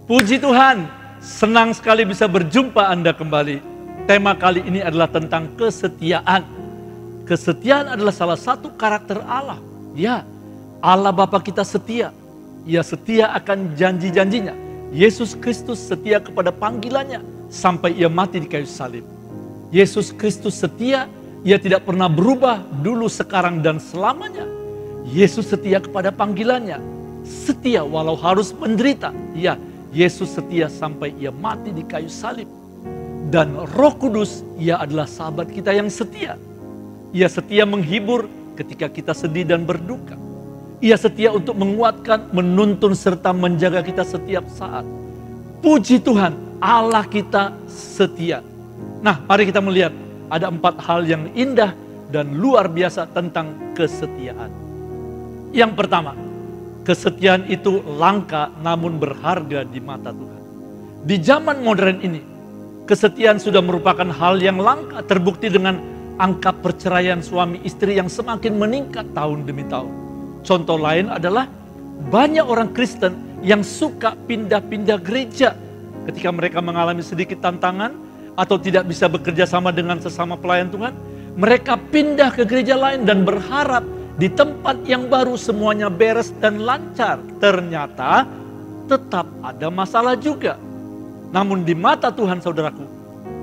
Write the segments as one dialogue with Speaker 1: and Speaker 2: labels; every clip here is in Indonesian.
Speaker 1: Puji Tuhan, senang sekali bisa berjumpa Anda kembali. Tema kali ini adalah tentang kesetiaan. Kesetiaan adalah salah satu karakter Allah. Ya, Allah Bapa kita setia. Ia setia akan janji-janjinya. Yesus Kristus setia kepada panggilannya sampai ia mati di kayu salib. Yesus Kristus setia, ia tidak pernah berubah dulu, sekarang, dan selamanya. Yesus setia kepada panggilannya. Setia walau harus menderita. Ya, Yesus setia sampai ia mati di kayu salib. Dan Roh Kudus, ia adalah sahabat kita yang setia. Ia setia menghibur ketika kita sedih dan berduka. Ia setia untuk menguatkan, menuntun, serta menjaga kita setiap saat. Puji Tuhan, Allah kita setia. Nah, mari kita melihat ada 4 hal yang indah dan luar biasa tentang kesetiaan. Yang pertama, kesetiaan itu langka namun berharga di mata Tuhan. Di zaman modern ini, kesetiaan sudah merupakan hal yang langka, terbukti dengan angka perceraian suami istri yang semakin meningkat tahun demi tahun. Contoh lain adalah banyak orang Kristen yang suka pindah-pindah gereja ketika mereka mengalami sedikit tantangan atau tidak bisa bekerja sama dengan sesama pelayan Tuhan. Mereka pindah ke gereja lain dan berharap di tempat yang baru semuanya beres dan lancar. Ternyata tetap ada masalah juga. Namun di mata Tuhan, saudaraku,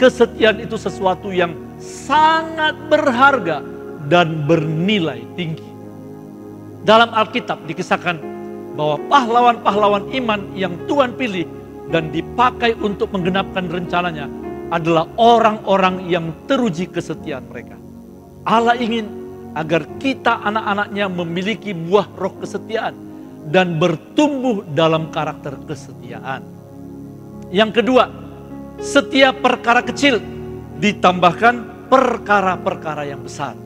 Speaker 1: kesetiaan itu sesuatu yang sangat berharga dan bernilai tinggi. Dalam Alkitab dikisahkan bahwa pahlawan-pahlawan iman yang Tuhan pilih dan dipakai untuk menggenapkan rencananya adalah orang-orang yang teruji kesetiaan mereka. Allah ingin agar kita anak-anaknya memiliki buah roh kesetiaan dan bertumbuh dalam karakter kesetiaan. Yang kedua, setiap perkara kecil ditambahkan perkara-perkara yang besar.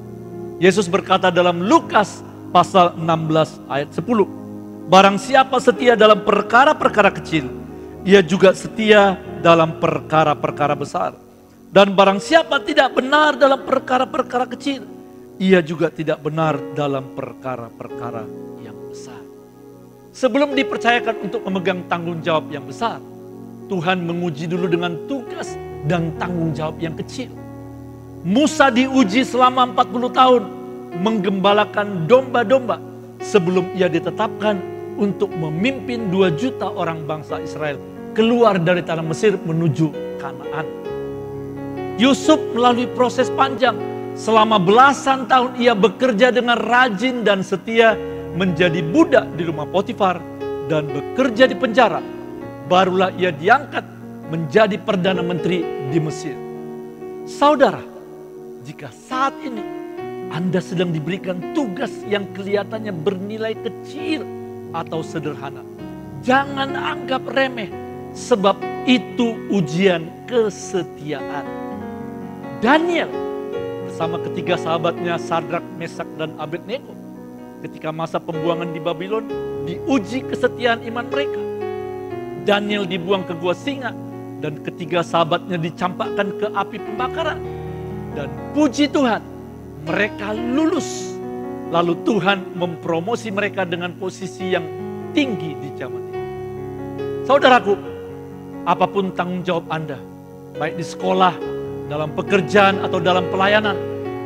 Speaker 1: Yesus berkata dalam Lukas pasal 16 ayat 10, barang siapa setia dalam perkara-perkara kecil, ia juga setia dalam perkara-perkara besar. Dan barang siapa tidak benar dalam perkara-perkara kecil, ia juga tidak benar dalam perkara-perkara yang besar. Sebelum dipercayakan untuk memegang tanggung jawab yang besar, Tuhan menguji dulu dengan tugas dan tanggung jawab yang kecil. Musa diuji selama 40 tahun menggembalakan domba-domba sebelum ia ditetapkan untuk memimpin 2 juta orang bangsa Israel keluar dari tanah Mesir menuju Kanaan. Yusuf melalui proses panjang. Selama belasan tahun ia bekerja dengan rajin dan setia menjadi budak di rumah Potifar dan bekerja di penjara. Barulah ia diangkat menjadi Perdana Menteri di Mesir. Saudara, jika saat ini Anda sedang diberikan tugas yang kelihatannya bernilai kecil atau sederhana, jangan anggap remeh, sebab itu ujian kesetiaan. Daniel bersama ketiga sahabatnya Sadrak, Mesak, dan Abednego ketika masa pembuangan di Babylon diuji kesetiaan iman mereka. Daniel dibuang ke gua singa dan ketiga sahabatnya dicampakkan ke api pembakaran. Dan puji Tuhan, mereka lulus. Lalu Tuhan mempromosi mereka dengan posisi yang tinggi di zaman ini. Saudaraku, apapun tanggung jawab Anda, baik di sekolah, dalam pekerjaan atau dalam pelayanan,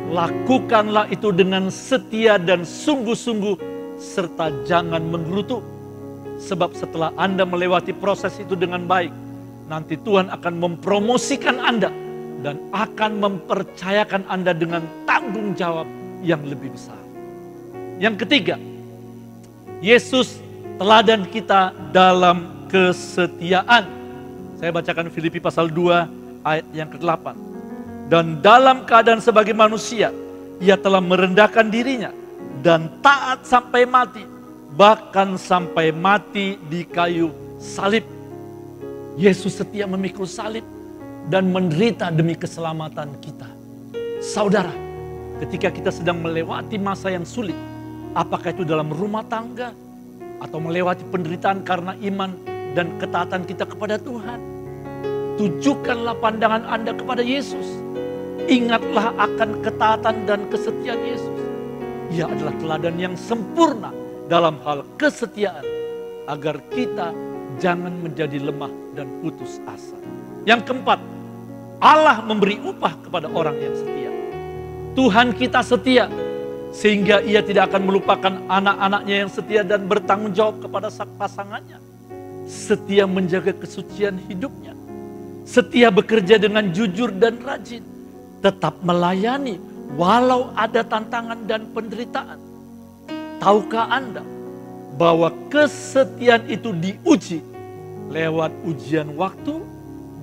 Speaker 1: lakukanlah itu dengan setia dan sungguh-sungguh serta jangan menggerutu. Sebab setelah Anda melewati proses itu dengan baik, nanti Tuhan akan mempromosikan Anda dan akan mempercayakan Anda dengan tanggung jawab yang lebih besar. Yang ketiga, Yesus teladan kita dalam kesetiaan. Saya bacakan Filipi pasal 2 ayat yang ke-8. Dan dalam keadaan sebagai manusia, ia telah merendahkan dirinya dan taat sampai mati, bahkan sampai mati di kayu salib. Yesus setia memikul salib dan menderita demi keselamatan kita. Saudara, ketika kita sedang melewati masa yang sulit, apakah itu dalam rumah tangga atau melewati penderitaan karena iman dan ketaatan kita kepada Tuhan, tujukanlah pandangan Anda kepada Yesus. Ingatlah akan ketaatan dan kesetiaan Yesus. Ia adalah teladan yang sempurna dalam hal kesetiaan, agar kita jangan menjadi lemah dan putus asa. Yang keempat, Allah memberi upah kepada orang yang setia. Tuhan kita setia, sehingga Ia tidak akan melupakan anak-anaknya yang setia dan bertanggung jawab kepada pasangannya. Setia menjaga kesucian hidupnya. Setia bekerja dengan jujur dan rajin. Tetap melayani walau ada tantangan dan penderitaan. Tahukah Anda bahwa kesetiaan itu diuji lewat ujian waktu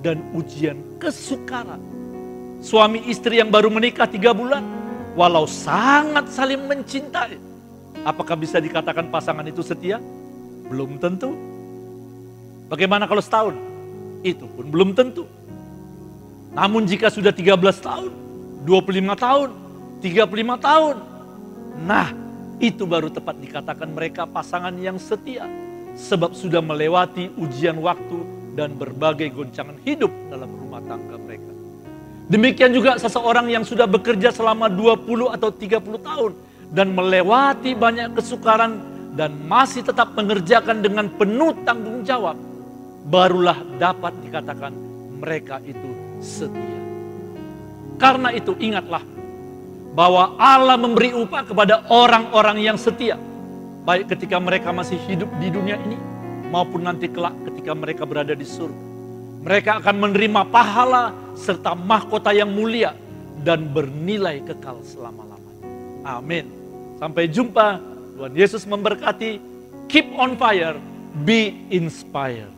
Speaker 1: dan ujian kesukaran. Suami istri yang baru menikah 3 bulan, walau sangat saling mencintai, apakah bisa dikatakan pasangan itu setia? Belum tentu. Bagaimana kalau setahun? Itu pun belum tentu. Namun jika sudah 13 tahun, 25 tahun, 35 tahun, nah itu baru tepat dikatakan mereka pasangan yang setia. Sebab sudah melewati ujian waktu dan berbagai goncangan hidup dalam rumah tangga mereka. Demikian juga seseorang yang sudah bekerja selama 20 atau 30 tahun dan melewati banyak kesukaran dan masih tetap mengerjakan dengan penuh tanggung jawab, barulah dapat dikatakan mereka itu setia. Karena itu ingatlah bahwa Allah memberi upah kepada orang-orang yang setia. Baik ketika mereka masih hidup di dunia ini, maupun nanti kelak ketika mereka berada di surga. Mereka akan menerima pahala serta mahkota yang mulia dan bernilai kekal selama-lamanya. Amin. Sampai jumpa. Tuhan Yesus memberkati. Keep on fire. Be inspired.